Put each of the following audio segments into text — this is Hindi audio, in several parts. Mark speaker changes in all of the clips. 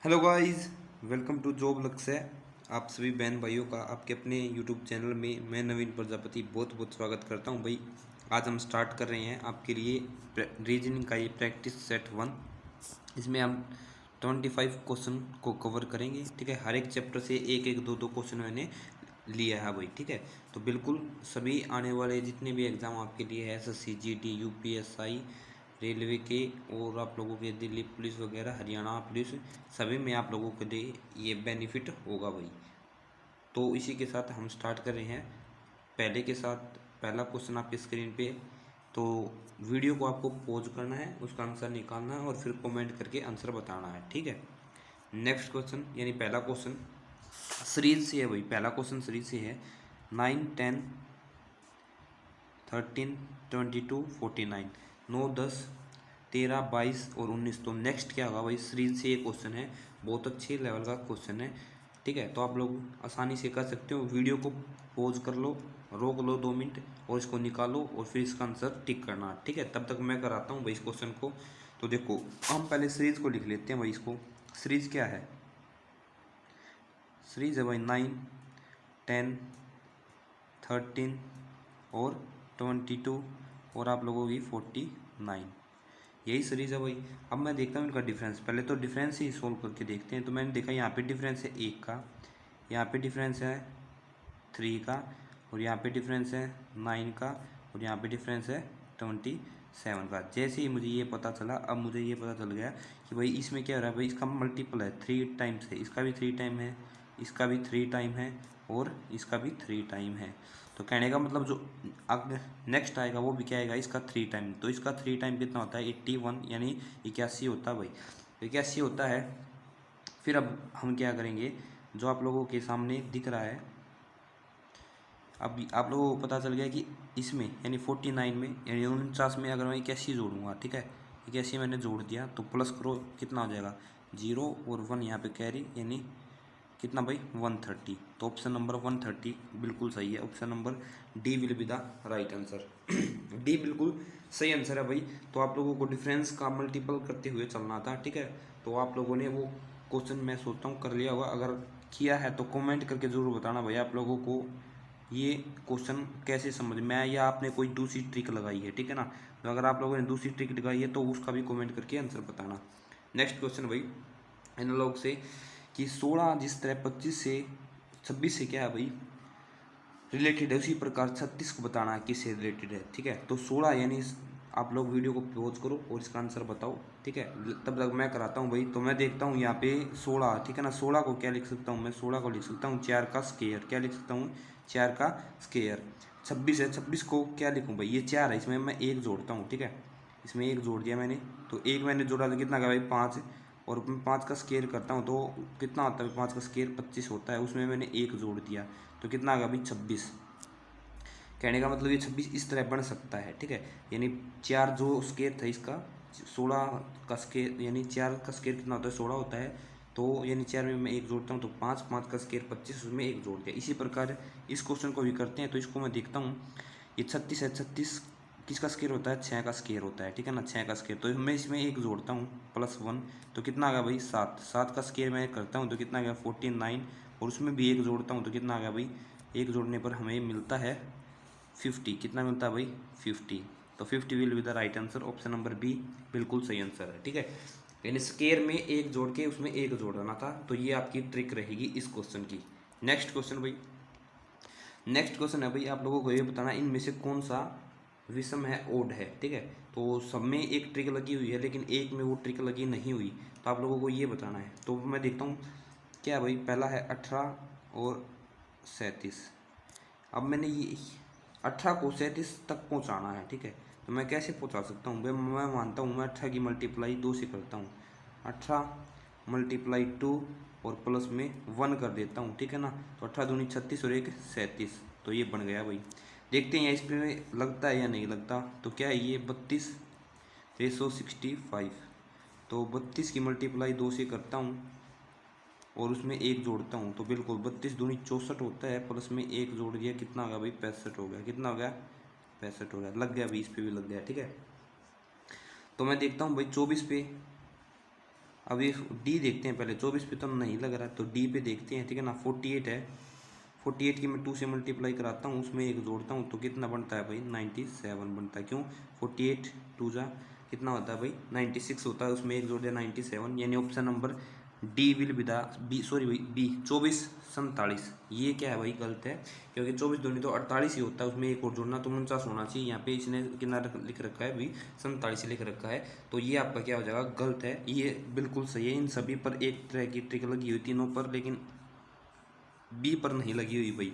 Speaker 1: Hello guys, welcome to job Lakshya. आप सभी बहन भाइयों का आपके अपने यूट्यूब चैनल में मैं नवीन प्रजापति बहुत बहुत स्वागत करता हूं भाई। आज हम स्टार्ट कर रहे हैं आपके लिए रीजनिंग का ये प्रैक्टिस सेट 1। इसमें हम 25 क्वेश्चन को कवर करेंगे। ठीक है, हर एक चैप्टर से एक एक दो दो क्वेश्चन मैंने लिया है भाई। ठीक है, तो बिल्कुल सभी आने वाले जितने भी एग्ज़ाम आपके लिए है, एसएससी, जीडी, यूपीएसआई, रेलवे के और आप लोगों के दिल्ली पुलिस वगैरह, हरियाणा पुलिस, सभी में आप लोगों के लिए ये बेनिफिट होगा भाई। तो इसी के साथ हम स्टार्ट कर रहे हैं पहले के साथ। पहला क्वेश्चन आपकी स्क्रीन पे। तो वीडियो को आपको पॉज करना है, उसका आंसर निकालना है और फिर कमेंट करके आंसर बताना है। ठीक है, नेक्स्ट क्वेश्चन यानी पहला क्वेश्चन सीरीज से है भाई। पहला क्वेश्चन सीरीज से है 9, 10, 13, 22, 49। 9, 10, 13, 22 और 19। तो नेक्स्ट क्या होगा भाई, सीरीज से ये क्वेश्चन है, बहुत अच्छे लेवल का क्वेश्चन है। ठीक है, तो आप लोग आसानी से कर सकते हो। वीडियो को पॉज कर लो, रोक लो 2 मिनट और इसको निकालो और फिर इसका आंसर टिक करना। ठीक है, तब तक मैं कराता हूँ भाई इस क्वेश्चन को। तो देखो, हम पहले सीरीज को लिख लेते हैं भाई। इसको सीरीज क्या है, सीरीज है भाई 9, 10, 13 और 22 और आप लोगों की 49। यही सीरीज है भाई। अब मैं देखता हूँ इनका डिफरेंस। पहले तो डिफरेंस ही सोल्व करके देखते हैं। तो मैंने देखा यहाँ पे डिफरेंस है 1 का, यहाँ पे डिफरेंस है 3 का, और यहाँ पे डिफरेंस है 9 का, और यहाँ पे डिफरेंस है 27 का। जैसे ही मुझे ये पता चला, अब मुझे ये पता चल गया कि भाई इसमें क्या हो रहा है भाई, इसका मल्टीपल है, 3 टाइम्स है, इसका भी 3 टाइम है, इसका भी 3 टाइम है और इसका भी 3 टाइम है। तो कहने का मतलब जो अगर नेक्स्ट आएगा वो भी क्या आएगा, इसका 3 टाइम। तो इसका 3 टाइम कितना होता है, 81 यानी 81 होता है भाई। 81 होता है। फिर अब हम क्या करेंगे, जो आप लोगों के सामने दिख रहा है, अब आप लोगों को पता चल गया कि इसमें यानी 49 में यानी 49 में अगर मैं 81 जोड़ूंगा, ठीक है, 81 मैंने जोड़ दिया तो प्लस करो कितना हो जाएगा, 0 और 1 यहाँ पे कैरी, यानी कितना भाई 130। तो ऑप्शन नंबर 130 बिल्कुल सही है। Option number D will be the right answer. D बिल्कुल सही आंसर है भाई। तो आप लोगों को डिफरेंस का मल्टीपल करते हुए चलना था। ठीक है, तो आप लोगों ने वो क्वेश्चन मैं सोचता हूँ कर लिया होगा। अगर किया है तो कमेंट करके ज़रूर बताना भाई आप लोगों को ये क्वेश्चन कैसे समझ में आया या आपने कोई दूसरी ट्रिक लगाई है। ठीक है ना, तो अगर आप लोगों ने दूसरी ट्रिक लगाई है तो उसका भी कमेंट करके आंसर बताना। नेक्स्ट क्वेश्चन भाई एनालॉग से कि 16 जिस तरह 25 से 26 से क्या है भाई रिलेटेड है, उसी प्रकार 36 को बताना है किससे रिलेटेड है। ठीक है, तो 16 यानी आप लोग वीडियो को पॉज करो और इसका आंसर बताओ। ठीक है, तब तक मैं कराता हूँ भाई। तो मैं देखता हूँ यहाँ पे 16, ठीक है ना, 16 को क्या लिख सकता हूँ मैं, 16 को लिख सकता हूँ 4 का स्केयर। क्या लिख सकता हूँ, 4 का स्केयर। 26 है, 26 को क्या लिखूँ भाई, ये 4 है, इसमें मैं 1 जोड़ता हूँ। ठीक है, इसमें 1 जोड़ दिया मैंने, तो 1 मैंने जोड़ा तो कितना का भाई 5, और मैं 5 का स्केयर करता हूँ तो कितना होता है, 5 का स्केयर 25 होता है, उसमें मैंने 1 जोड़ दिया तो कितना आ गया भाई 26। कहने का मतलब ये 26 इस तरह बन सकता है। ठीक है, यानी 4 जो स्केयर था इसका, 16 का स्केयर, यानी 4 का स्केयर कितना होता है 16 होता है, तो यानी 4 में मैं 1 जोड़ता हूँ तो 5, 5 का स्केयर 25, उसमें 1 जोड़ दिया। इसी प्रकार इस क्वेश्चन को भी करते हैं। तो इसको मैं देखता हूँ, ये 36 है, 36 किसका स्केयर होता है, 6 का स्केयर होता है। ठीक है ना, 6 का स्केयर, तो मैं इसमें 1 जोड़ता हूँ +1 तो कितना आ गया भाई 7। 7 का स्केयर मैं करता हूँ तो कितना आ गया 49, और उसमें भी 1 जोड़ता हूँ तो कितना आ गया भाई, 1 जोड़ने पर हमें मिलता है 50। कितना मिलता है भाई 50। तो 50 will be the right answer. Option number B बिल्कुल सही आंसर है। ठीक है, यानी स्केयर में 1 जोड़ के उसमें 1 जोड़ना था। तो ये आपकी ट्रिक रहेगी इस क्वेश्चन की। नेक्स्ट क्वेश्चन भाई, नेक्स्ट क्वेश्चन है भाई आप लोगों को ये बताना इनमें से कौन सा विषम है, ओड है। ठीक है, तो सब में एक ट्रिक लगी हुई है लेकिन एक में वो ट्रिक लगी नहीं हुई, तो आप लोगों को ये बताना है। तो मैं देखता हूँ क्या भाई, पहला है 18 और 37। अब मैंने ये 18 को 37 तक पहुँचाना है। ठीक है, तो मैं कैसे पहुँचा सकता हूँ भाई, मैं मानता हूँ मैं 18 की मल्टीप्लाई 2 से करता हूँ, 18 मल्टीप्लाई 2 और प्लस में 1 कर देता हूँ। ठीक है ना, तो 18 दूनी 36 और 1 37, तो ये बन गया भाई। देखते हैं इस पर लगता है या नहीं लगता। तो क्या है ये 32/65, तो 32 की मल्टीप्लाई 2 से करता हूँ और उसमें 1 जोड़ता हूँ तो बिल्कुल 32 दूनी 64 होता है, प्लस में 1 जोड़ दिया, कितना होगा भाई 65 हो गया। कितना हो गया 65 हो गया, लग गया 20 पे भी लग गया। ठीक है, तो मैं देखता हूँ भाई 24 पे अब ये डी देखते हैं पहले, 24 पे तो हम नहीं लग रहा, तो डी पे देखते हैं, ठीक है ना। 48 है, 48 की मैं 2 से मल्टीप्लाई कराता हूँ, उसमें एक जोड़ता हूँ तो कितना बनता है भाई 97 बनता है। क्यों 48 टू जा कितना होता है भाई 96 होता है, उसमें एक जोड़ दिया 97, यानी option number D will be the B, sorry भाई बी 2447। ये क्या है भाई गलत है, क्योंकि 24 दूनी तो 48 ही होता है, उसमें एक और जोड़ना तो 49 होना चाहिए। यहाँ पे इसने कितना लिख रखा है भाई 47 लिख रखा है, तो ये आपका क्या हो जाएगा गलत है। ये बिल्कुल सही है, इन सभी पर एक तरह की ट्रिक लगी हुई तीनों पर, लेकिन बी पर नहीं लगी हुई भाई,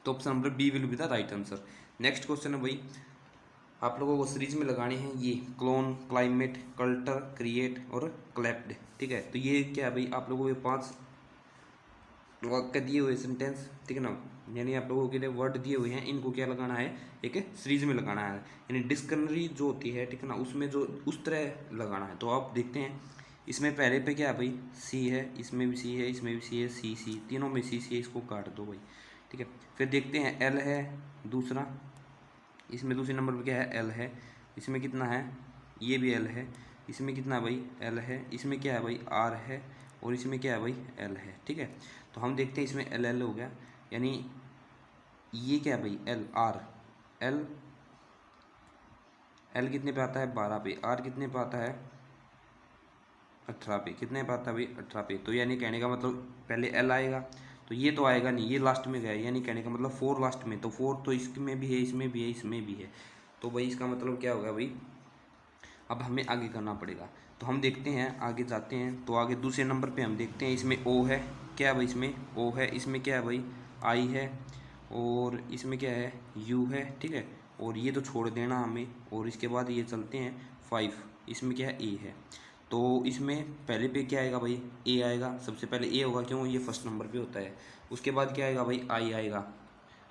Speaker 1: तो option number B will be the right answer. Next question है भाई, आप लोगों को सीरीज में लगाने हैं ये क्लोन, क्लाइमेट, कल्टर, क्रिएट और क्लैप्ड, ठीक है। तो ये क्या है भाई, आप लोगों के 5 वाक्य दिए हुए सेंटेंस, ठीक है ना, यानी आप लोगों के लिए वर्ड दिए हुए हैं, इनको क्या लगाना है एक सीरीज में लगाना है, यानी डिक्शनरी जो होती है, ठीक है ना, उसमें जो उस तरह लगाना है। तो आप देखते हैं इसमें पहले पे क्या है भाई सी है, इसमें भी सी है, इसमें भी सी है, सी सी तीनों में सी सी है, इसको काट दो भाई, ठीक है। फिर देखते हैं एल है दूसरा, इसमें दूसरे नंबर पर क्या है एल है, इसमें कितना है ये भी एल है, इसमें कितना भाई एल है, इसमें क्या है भाई आर है, और इसमें क्या है भाई एल है, ठीक है। तो हम देखते हैं इसमें एल एल हो गया, यानी ये क्या है भाई एल आर, एल एल कितने पे आता है 12 पे, आर कितने पे आता है 18 पे, कितने पे आता है भाई 18 पे। तो यानी कहने का मतलब पहले एल आएगा, तो ये तो आएगा नहीं, ये लास्ट में गया, यानी कहने का मतलब 4 लास्ट में, तो 4 तो इसमें भी है, इसमें भी है, इसमें भी है, तो भाई इसका मतलब क्या होगा भाई, अब हमें आगे करना पड़ेगा। तो हम देखते हैं आगे जाते हैं, तो आगे दूसरे नंबर पे हम देखते हैं इसमें ओ है, क्या है भाई इसमें ओ है, इसमें क्या है भाई आई है, और इसमें क्या है यू है, ठीक है, और ये तो छोड़ देना हमें, और इसके बाद ये चलते हैं 5, इसमें क्या है ए है। तो इसमें पहले पे क्या आएगा भाई ए आएगा, सबसे पहले ए होगा, क्यों ये फर्स्ट नंबर पे होता है। उसके बाद क्या आएगा भाई आई आएगा,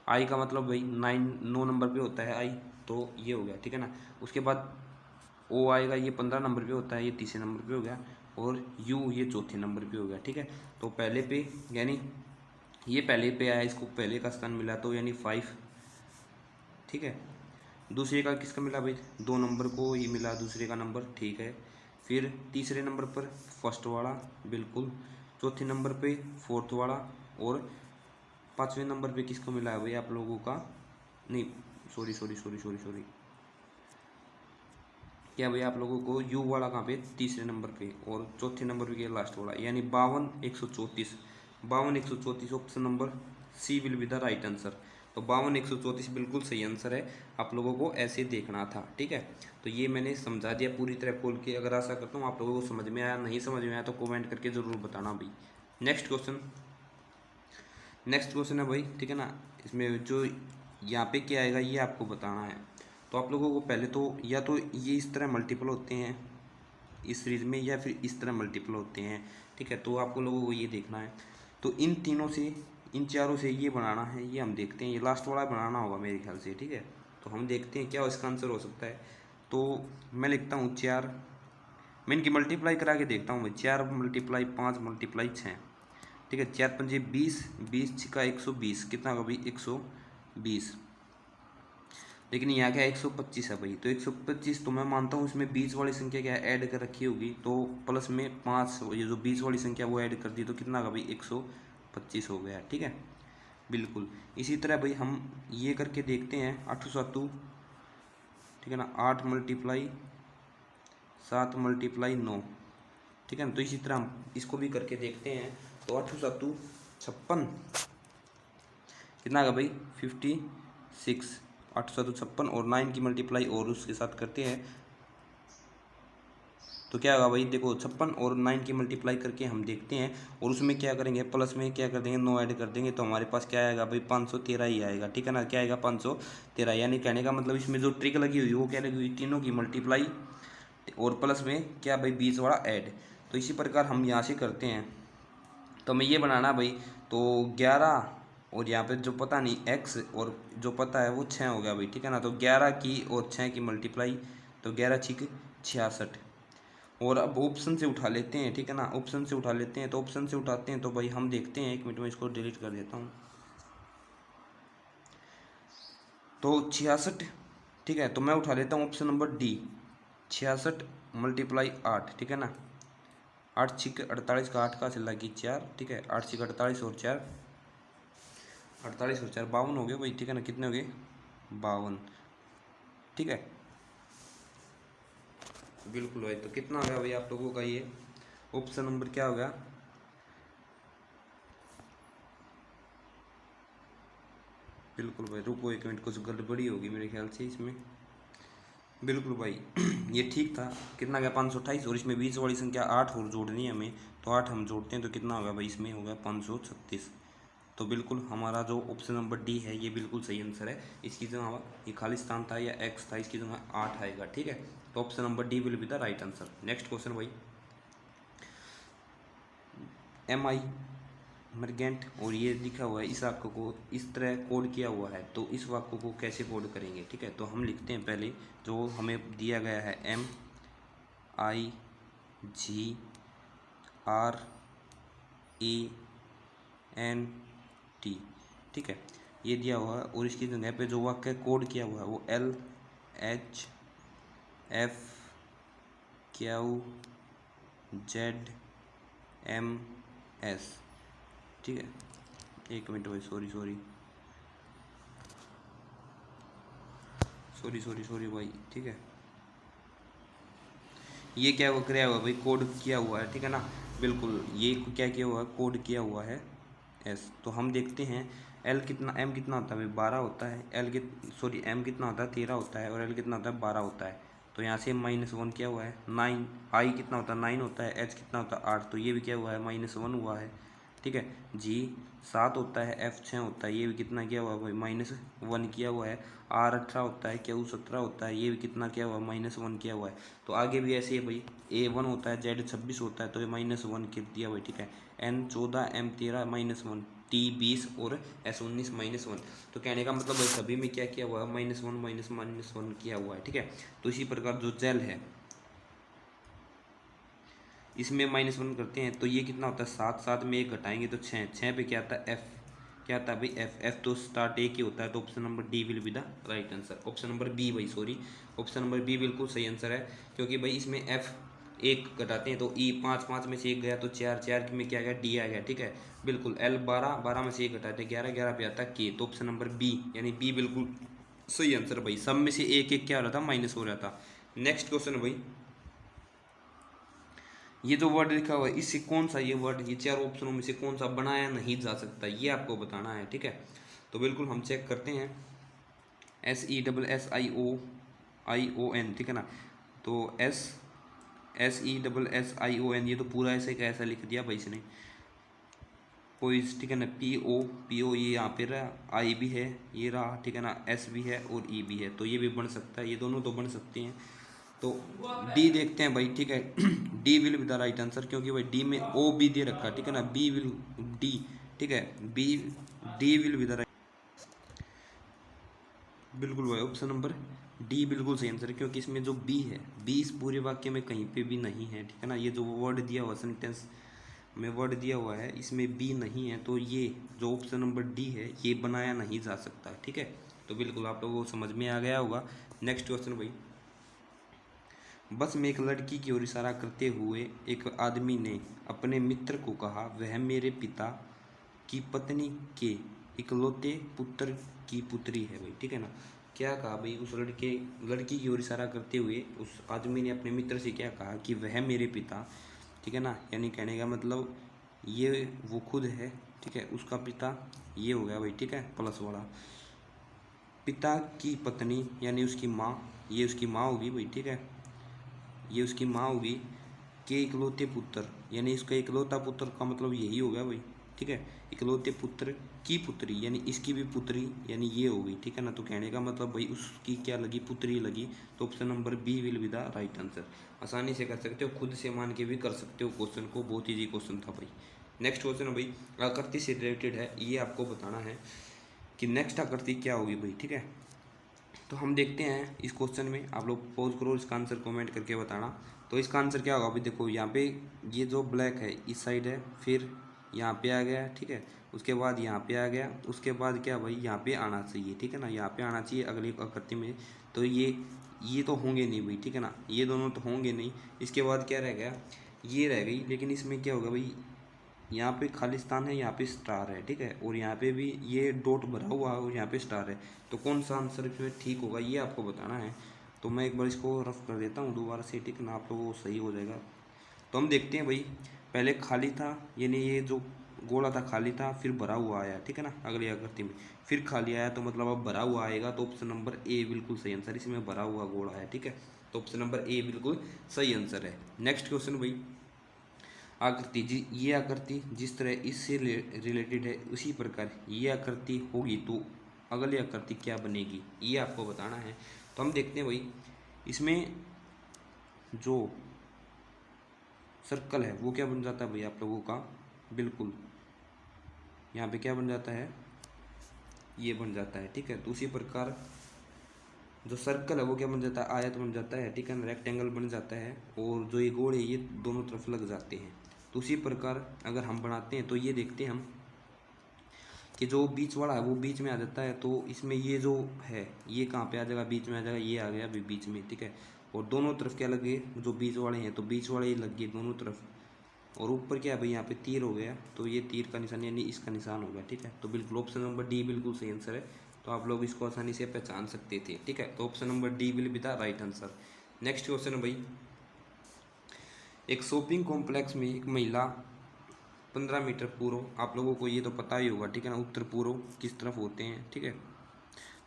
Speaker 1: आई का मतलब भाई 9 नंबर पे होता है आई, तो ये हो गया, ठीक है ना। उसके बाद ओ आएगा, ये 15 नंबर पे होता है, ये तीसरे नंबर पे हो गया, और यू ये चौथे नंबर पे हो गया, ठीक है। तो पहले पे यानी ये पहले पे आया, इसको पहले का स्थान मिला, तो यानी 5, ठीक है। दूसरे का किसका मिला भाई 2 नंबर को ये मिला दूसरे का नंबर, ठीक है। फिर तीसरे नंबर पर फर्स्ट वाला बिल्कुल, चौथे नंबर पे फोर्थ वाला, और पाँचवें नंबर पे किसको मिला है भाई आप लोगों का, नहीं sorry sorry sorry sorry sorry, क्या भाई आप लोगों को यू वाला कहाँ पे तीसरे नंबर पे, और चौथे नंबर पे लास्ट वाला, यानी 52 134, 52 134 option number C will be the right answer. तो 52 134 बिल्कुल सही आंसर है, आप लोगों को ऐसे देखना था, ठीक है। तो ये मैंने समझा दिया पूरी तरह खोल के, अगर आशा करता हूँ आप लोगों को समझ में आया, नहीं समझ में आया तो कमेंट करके ज़रूर बताना भाई। नेक्स्ट क्वेश्चन, नेक्स्ट क्वेश्चन है भाई, ठीक है ना, इसमें जो यहाँ पे क्या आएगा ये आपको बताना है। तो आप लोगों को पहले तो या तो ये इस तरह मल्टीपल होते हैं इस सीरीज में, या फिर इस तरह मल्टीपल होते हैं, ठीक है। तो आपको लोगों को ये देखना है, तो इन तीनों से इन चारों से ये बनाना है, ये हम देखते हैं, ये लास्ट वाला बनाना होगा मेरे ख्याल से, ठीक है। तो हम देखते हैं क्या इसका आंसर हो सकता है। तो मैं लिखता हूँ 4, मैं इनकी मल्टीप्लाई करा के देखता हूँ भाई, 4 × 5 × 6, ठीक है। 4 पंजे 20, 20 छिका 120, कितना होगा भाई 120, लेकिन यहाँ क्या 125 है भाई, तो 125 तो मैं मानता हूँ इसमें 20 वाली संख्या क्या है ऐड कर रखी होगी, तो प्लस में 5 ये जो 20 वाली संख्या वो ऐड कर दी, तो कितना होगा भाई 125 हो गया, ठीक है। बिल्कुल इसी तरह भाई हम ये करके देखते हैं 8 7, ठीक है ना, 8 × 7 × 9, ठीक है ना। तो इसी तरह हम इसको भी करके देखते हैं, तो 8 7 56, कितना होगा भाई 56, 8 7 56, और 9 की मल्टीप्लाई और उसके साथ करते हैं, तो क्या होगा भाई देखो 56 और 9 की मल्टीप्लाई करके हम देखते हैं, और उसमें क्या करेंगे प्लस में क्या कर देंगे 9 ऐड कर देंगे, तो हमारे पास क्या आएगा भाई 513 ही आएगा, ठीक है ना। क्या आएगा 513, यानी कहने का मतलब इसमें जो ट्रिक लगी हुई वो क्या लगी हुई, तीनों की मल्टीप्लाई और प्लस में क्या भाई 20 वाला ऐड। तो इसी प्रकार हम यहाँ से करते हैं, तो हमें ये बनाना भाई, तो 11 और यहाँ पे जो पता नहीं x और जो पता है वो 6 हो गया भाई, ठीक है ना। तो 11 की और 6 की मल्टीप्लाई, तो 11 छिक 66, और अब ऑप्शन से उठा लेते हैं, ठीक है ना, ऑप्शन से उठा लेते हैं। तो ऑप्शन से उठाते हैं तो भाई हम देखते हैं, 1 मिनट में इसको डिलीट कर देता हूँ, तो 66, ठीक है। तो मैं उठा लेता हूँ ऑप्शन नंबर डी, 66 × 8, ठीक है ना, 8 छिक 48 का 8 का से लगी 4, ठीक है। 8 छिक 48 और 4 48 और 4 52 हो गए भाई, ठीक है ना। कितने हो गए? 52, ठीक है। बिल्कुल भाई, तो कितना हो गया भाई आप लोगों का ये ऑप्शन नंबर क्या हो गया? बिल्कुल भाई, रुको एक मिनट, कुछ गड़बड़ी होगी मेरे ख्याल से इसमें। बिल्कुल भाई ये ठीक था। कितना गया? 528, और इसमें 20 वाली संख्या 8 और जोड़नी है हमें, तो 8 हम जोड़ते हैं तो कितना होगा भाई? इसमें होगा 536। तो बिल्कुल हमारा जो ऑप्शन नंबर डी है ये बिल्कुल सही आंसर है। इसकी जगह ये खाली स्थान था या एक्स था, इसकी जगह 8 आएगा, ठीक है। तो option number D will be the right answer. Next question भाई, MI मर्गेंट और ये लिखा हुआ है, इस वाक्य को इस तरह कोड किया हुआ है, तो इस वाक्य को कैसे कोड करेंगे, ठीक है। तो हम लिखते हैं पहले जो हमें दिया गया है, MIGRANT, ठीक है, ये दिया हुआ है। और इसकी जगह पे जो वाक्य कोड किया हुआ है वो LHFQZMS, ठीक है। एक मिनट भाई, सॉरी भाई, ठीक है। ये क्या किया हुआ भाई? कोड किया हुआ है, ठीक है ना। बिल्कुल, ये क्या किया हुआ है? कोड किया हुआ है एस। तो हम देखते हैं एल कितना, एम कितना होता है भाई? 12 होता है। एम कितना होता है? 13 होता है। और एल कितना होता है? 12 होता है। तो यहाँ से -1 क्या हुआ है? 9। आई कितना होता है? 9 होता है। एच कितना होता है? 8। तो ये भी क्या हुआ है? -1 हुआ है, ठीक है। जी 7 होता है। एफ 6 होता है। ये भी कितना किया हुआ है भाई? -1 किया हुआ है। आर 18 होता है। क्यू 17 होता है। ये भी कितना किया हुआ है? -1 किया हुआ है। तो आगे भी ऐसे ही भाई, A1 होता है, Z 26 होता है, तो ये -1 कर दिया भाई, ठीक है। N 14, M 13 -1, T 20 और S 19 -1। तो कहने का मतलब भाई सभी में क्या किया हुआ है? -1 किया हुआ है, ठीक है। तो इसी प्रकार जो जेल है इसमें -1 करते हैं तो ये कितना होता है? 7, 7 में 1 घटाएंगे तो 6, 6 पे क्या आता है? F, क्या आता है भाई? F तो स्टार्ट एक ही होता है। तो option number D will be the right answer. Option number B भाई, सॉरी, ऑप्शन नंबर बी बिल्कुल सही आंसर है, क्योंकि भाई इसमें F 1 घटाते हैं तो E 5, 5 में से 1 गया तो 4, 4 में क्या गया? D आ गया, ठीक है। बिल्कुल L 12, 12 में से 1 घटाते 11, 11 पे आता है K। तो ऑप्शन नंबर बी यानी बी बिल्कुल सही आंसर भाई। सब में से एक एक क्या हो रहा था? माइनस हो रहा था। नेक्स्ट क्वेश्चन भाई, ये जो वर्ड लिखा हुआ है इससे कौन सा ये वर्ड, ये 4 ऑप्शनों में से कौन सा बनाया नहीं जा सकता, ये आपको बताना है, ठीक है। तो बिल्कुल हम चेक करते हैं। SESSION, ठीक है ना। तो SESSION, ये तो पूरा ऐसे का ऐसा लिख दिया भाई इसने। पोइज, ठीक है ना। PO ये यहाँ पे रहा, आई भी है, ये रहा, ठीक है ना। S भी है और E भी है, तो ये भी बन सकता है, ये दोनों तो बन सकते हैं। तो डी देखते हैं भाई, ठीक है। D will be the right answer, क्योंकि भाई डी में ओ बी दे रखा है, ठीक है ना। बी विल डी, ठीक है। B D will be the right, बिल्कुल भाई ऑप्शन नंबर डी बिल्कुल सही आंसर है, क्योंकि इसमें जो बी है, बी इस पूरे वाक्य में कहीं पे भी नहीं है, ठीक है ना। ये जो वर्ड दिया हुआ सेंटेंस में वर्ड दिया हुआ है इसमें बी नहीं है, तो ये जो ऑप्शन नंबर डी है ये बनाया नहीं जा सकता, ठीक है। तो बिल्कुल आप लोगों को समझ में आ गया होगा। नेक्स्ट क्वेश्चन भाई, बस में एक लड़की की ओर इशारा करते हुए एक आदमी ने अपने मित्र को कहा, वह मेरे पिता की पत्नी के इकलौते पुत्र की पुत्री है भाई, ठीक है ना। क्या कहा भाई? उस लड़की की ओर इशारा करते हुए उस आदमी ने अपने मित्र से क्या कहा कि वह मेरे पिता, ठीक है ना। यानी कहने का मतलब ये वो खुद है, ठीक है, उसका पिता ये हो गया भाई, ठीक है, प्लस वाला। पिता की पत्नी यानी उसकी माँ, ये उसकी माँ होगी भाई, ठीक है, ये उसकी माँ होगी। के इकलौते पुत्र यानी इसका इकलौता पुत्र का मतलब यही हो गया भाई, ठीक है। इकलौते पुत्र की पुत्री यानी इसकी भी पुत्री यानी ये होगी, ठीक है ना। तो कहने का मतलब भाई उसकी क्या लगी? पुत्री लगी। तो option number B will be the right answer. आसानी से कर सकते हो, खुद से मान के भी कर सकते हो क्वेश्चन को, बहुत ईजी क्वेश्चन था भाई। नेक्स्ट क्वेश्चन है भाई, आकृति से रिलेटेड है, ये आपको बताना है कि नेक्स्ट आकृति क्या होगी भाई, ठीक है। तो हम देखते हैं इस क्वेश्चन में, आप लोग पॉज करो, इसका आंसर कमेंट करके बताना। तो इसका आंसर क्या होगा अभी देखो, यहाँ पे ये जो ब्लैक है इस साइड है, फिर यहाँ पे आ गया, ठीक है, उसके बाद यहाँ पे आ गया, उसके बाद क्या भाई यहाँ पे आना चाहिए, ठीक है ना, यहाँ पे आना चाहिए अगली आकृति में। तो ये तो होंगे नहीं भाई, ठीक है ना, ये दोनों तो होंगे नहीं। इसके बाद क्या रह गया? ये रह गई, लेकिन इसमें क्या होगा भाई, यहाँ पे खालिस्तान है, यहाँ पे स्टार है, ठीक है, और यहाँ पे भी ये डॉट भरा हुआ है और यहाँ पे स्टार है। तो कौन सा आंसर इसमें ठीक होगा ये आपको बताना है। तो मैं एक बार इसको रफ कर देता हूँ दोबारा से, ठीक है ना, आप लोगों को सही हो जाएगा। तो हम देखते हैं भाई, पहले खाली था, यानी ये जो गोला था खाली था, फिर भरा हुआ आया, ठीक है ना, अगली आकृति में फिर खाली आया, तो मतलब अब भरा हुआ आएगा। तो ऑप्शन नंबर ए बिल्कुल सही आंसर, इसमें भरा हुआ गोला है, ठीक है। तो ऑप्शन नंबर ए बिल्कुल सही आंसर है। नेक्स्ट क्वेश्चन भाई, आकृति जी, ये आकृति जिस तरह इससे रिलेटेड है उसी प्रकार ये आकृति होगी तो अगली आकृति क्या बनेगी, ये आपको बताना है। तो हम देखते हैं भाई, इसमें जो सर्कल है वो क्या बन जाता है भाई आप लोगों का, बिल्कुल यहाँ पे क्या बन जाता है, ये बन जाता है, ठीक है। तो उसी प्रकार जो सर्कल है वो क्या बन जाता है, आयत बन जाता है, ठीक है ना, रेक्टेंगल बन जाता है, और जो ये गोल है ये दोनों तरफ लग जाते हैं। तो उसी प्रकार अगर हम बनाते हैं तो ये देखते हैं हम कि जो बीच वाला है वो बीच में आ जाता है। तो इसमें ये जो है ये कहाँ पे आ जाएगा, बीच में आ जाएगा, ये आ गया अभी बीच में, ठीक है। और दोनों तरफ क्या लगे, जो बीच वाले हैं तो बीच वाले ही लग गए दोनों तरफ। और ऊपर क्या है भाई, यहाँ पे तीर हो गया, तो ये तीर का निशान यानी इसका निशान हो गया, ठीक है। तो बिल्कुल ऑप्शन नंबर डी बिल्कुल सही आंसर है। तो आप लोग इसको आसानी से पहचान सकते थे, ठीक है। तो option number D will be the right answer. Next question है भाई, एक शॉपिंग कॉम्प्लेक्स में एक महिला 15 मीटर पूर्व, आप लोगों को ये तो पता ही होगा, ठीक है ना, उत्तर पूर्व किस तरफ होते हैं, ठीक है।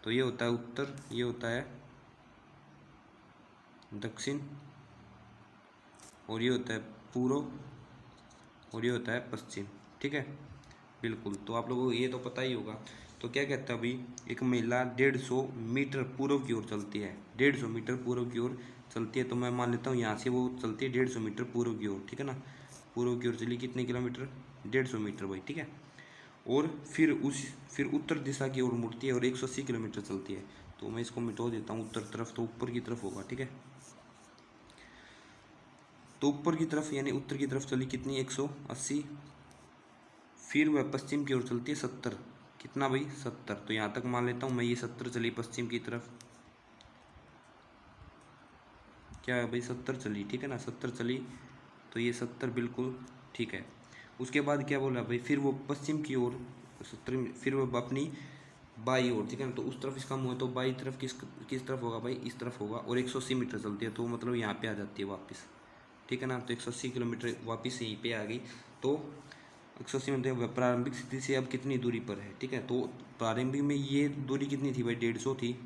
Speaker 1: तो ये होता है उत्तर, ये होता है दक्षिण, और ये होता है पूर्व, और ये होता है पश्चिम, ठीक है, बिल्कुल। तो आप लोगों को ये तो पता ही होगा। तो क्या कहता है अभी, एक महिला 150 मीटर पूर्व की ओर चलती है, 150 मीटर पूर्व की ओर चलती है। तो मैं मान लेता हूँ यहाँ से वो चलती है 150 मीटर पूर्व की ओर, ठीक है ना, पूर्व की ओर चली कितने किलोमीटर, 150 मीटर भाई, ठीक है। और फिर उत्तर दिशा की ओर मुड़ती है और 180 किलोमीटर चलती है। तो मैं इसको मिटा देता हूँ उत्तर तरफ, तो ऊपर की तरफ होगा, ठीक है। तो ऊपर की तरफ यानी उत्तर की तरफ चली कितनी, 180। फिर वह पश्चिम की ओर चलती है 70, कितना भाई 70। तो यहाँ तक मान लेता हूँ मैं, ये 70 चली पश्चिम की तरफ, क्या है भाई 70 चली, ठीक है ना, 70 चली। तो ये 70 बिल्कुल ठीक है। उसके बाद क्या बोला भाई, फिर वो पश्चिम की ओर 70, फिर वो अपनी बाई ओर, ठीक है ना, तो उस तरफ इसका मुँह है, तो बाई तरफ किस तरफ होगा भाई, इस तरफ होगा। और 180 मीटर चलती है, तो मतलब यहाँ पे आ जाती है वापस, ठीक है ना। तो 180 किलोमीटर वापस यहीं पे आ गई। तो 180 मीटर प्रारंभिक स्थिति से अब कितनी दूरी पर है, ठीक है। तो प्रारंभिक में ये दूरी कितनी थी भाई, 150 थी,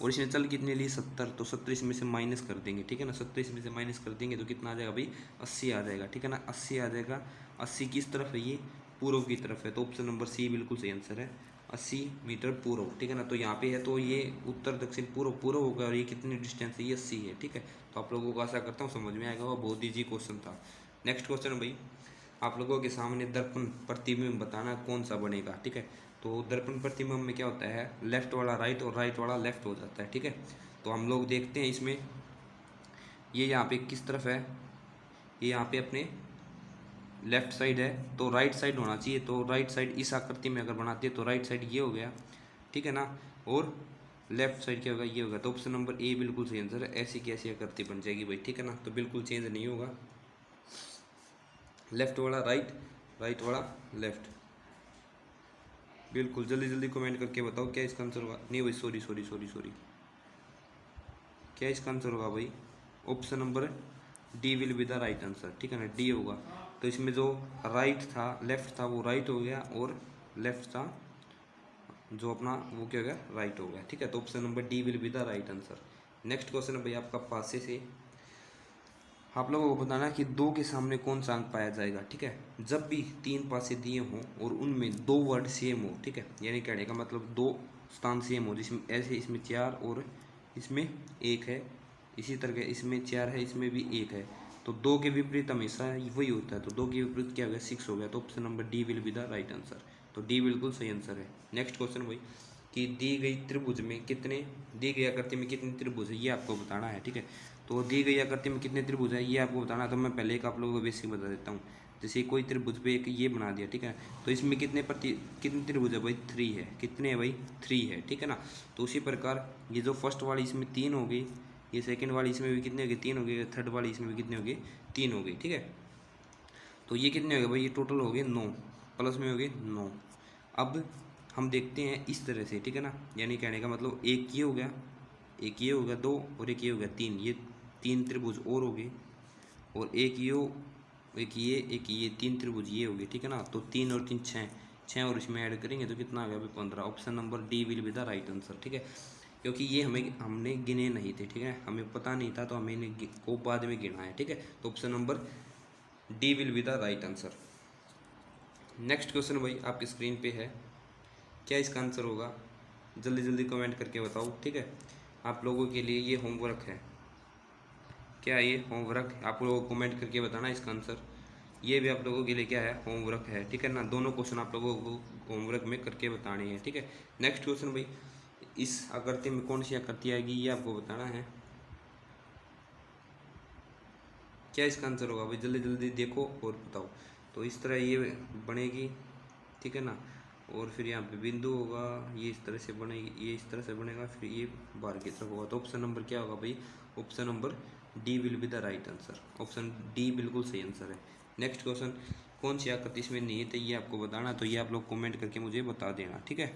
Speaker 1: और इसने चल कितने लिए 70। तो 70 इसमें से माइनस कर देंगे, ठीक है ना, 70 इसमें से माइनस कर देंगे तो कितना आ जाएगा भाई, 80 आ जाएगा, ठीक है ना, 80 आ जाएगा। 80 किस तरफ है, ये पूर्व की तरफ है। तो ऑप्शन नंबर सी बिल्कुल सही आंसर है, 80 मीटर पूर्व, ठीक है ना। तो यहाँ पे है तो ये उत्तर दक्षिण पूर्व पूर्व होगा, और ये कितनी डिस्टेंस है, ये 80 है, ठीक है। तो आप लोगों को आशा करता हूँ समझ में आएगा, वो बहुत ईजी क्वेश्चन था। नेक्स्ट क्वेश्चन भाई, आप लोगों के सामने दर्पण प्रतिबिंब बताना कौन सा बनेगा, ठीक है। तो दर्पण प्रतिबिंब में क्या होता है, लेफ्ट वाला राइट और राइट वाला लेफ्ट हो जाता है, ठीक है। तो हम लोग देखते हैं इसमें, ये यहाँ पे किस तरफ है, ये यहाँ पे अपने लेफ्ट साइड है, तो राइट साइड होना चाहिए। तो राइट साइड इस आकृति में अगर बनाते हैं तो राइट साइड ये हो गया, ठीक है ना, और लेफ्ट साइड क्या होगा, ये होगा। तो ऑप्शन नंबर ए बिल्कुल सही आंसर है, ऐसी कैसी आकृति बन जाएगी भाई, ठीक है ना। तो बिल्कुल चेंज नहीं होगा, लेफ्ट वाला राइट, राइट वाला लेफ्ट। बिल्कुल जल्दी जल्दी कमेंट करके बताओ क्या इसका आंसर होगा। नहीं भाई सॉरी सॉरी सॉरी सॉरी, क्या इसका आंसर होगा भाई, option number D will be the right answer, ठीक है ना, डी होगा। तो इसमें जो राइट था, लेफ्ट था वो राइट हो गया, और लेफ्ट था जो अपना वो क्या हो गया, राइट हो गया, ठीक है। तो option number D will be the right answer. Next question है भाई आपका पासे से, आप लोगों को बताना कि 2 के सामने कौन सा अंक पाया जाएगा, ठीक है। जब भी 3 पासे दिए हों और उनमें 2 वर्ड सेम हो, ठीक है, यानी कहने का मतलब 2 स्थान सेम हो, जिसमें ऐसे इसमें 4 और इसमें 1 है, इसी तरह इसमें 4 है, इसमें भी 1 है। तो 2 के विपरीत हमेशा वही होता है, तो 2 के विपरीत क्या हो गया, 6 हो गया। तो option number D will be the right answer. तो डी बिल्कुल सही आंसर है। नेक्स्ट क्वेश्चन भाई, कि दी गई त्रिभुज में कितने, दी गई आकृति में कितने त्रिभुज है, ये आपको बताना है, ठीक है। तो दी गई आकृति में कितने त्रिभुज है ये आपको बताना। तो मैं पहले एक आप लोगों को बेसिक बता देता हूँ। जैसे कोई त्रिभुज पे एक ये बना दिया, ठीक है, तो इसमें कितने त्रिभुज है भाई, 3 है, कितने है भाई, 3 है, ठीक है ना। तो उसी प्रकार ये जो फर्स्ट वाली इसमें 3 हो गई, ये सेकंड वाली इसमें भी कितने हो गए, 3 हो गए, थर्ड वाली इसमें भी कितने हो गए, 3 हो गए, ठीक है। तो ये कितने हो गए भाई, ये टोटल हो गए 9, प्लस में हो गए 9। अब हम देखते हैं इस तरह से, ठीक है ना, यानी कहने का मतलब एक ये हो गया, एक ये हो गया 2, और एक ये हो गया 3, ये 3 त्रिभुज और हो गए, और एक ये 3 त्रिभुज ये हो गए, ठीक है ना। तो 3 और 3 6, 6 और इसमें ऐड करेंगे तो कितना आ गया भाई 15। Option number D will be the right answer, ठीक है। क्योंकि ये हमने गिने नहीं थे, ठीक है, हमें पता नहीं था तो हमें इन्हें को बाद में गिना है, ठीक है। तो option number D will be the right answer. Next question भाई आपकी स्क्रीन पे है, क्या इसका आंसर होगा, जल्दी जल्दी कमेंट करके बताओ, ठीक है। आप लोगों के लिए ये होमवर्क है, क्या ये होमवर्क, आप लोगों को कमेंट करके बताना इसका आंसर। ये भी आप लोगों के लिए क्या है, होमवर्क है, ठीक है ना। दोनों क्वेश्चन आप लोगों को होमवर्क में करके बताने हैं, ठीक है। नेक्स्ट क्वेश्चन भाई, इस आकृति में कौन सी आकृति आएगी ये आपको बताना है, क्या इसका आंसर होगा भाई, जल्दी जल्दी देखो और बताओ। तो इस तरह ये बनेगी, ठीक है ना, और फिर यहाँ पे बिंदु होगा, ये इस तरह से बनेगी, ये इस तरह से बनेगा, फिर ये बाहर की तरफ होगा। तो ऑप्शन नंबर क्या होगा भाई, option number D will be the right answer. Option D बिल्कुल सही आंसर है। नेक्स्ट क्वेश्चन, कौन सी आकृति इसमें निहित है ये आपको बताना, तो ये आप लोग कमेंट करके मुझे बता देना, ठीक है।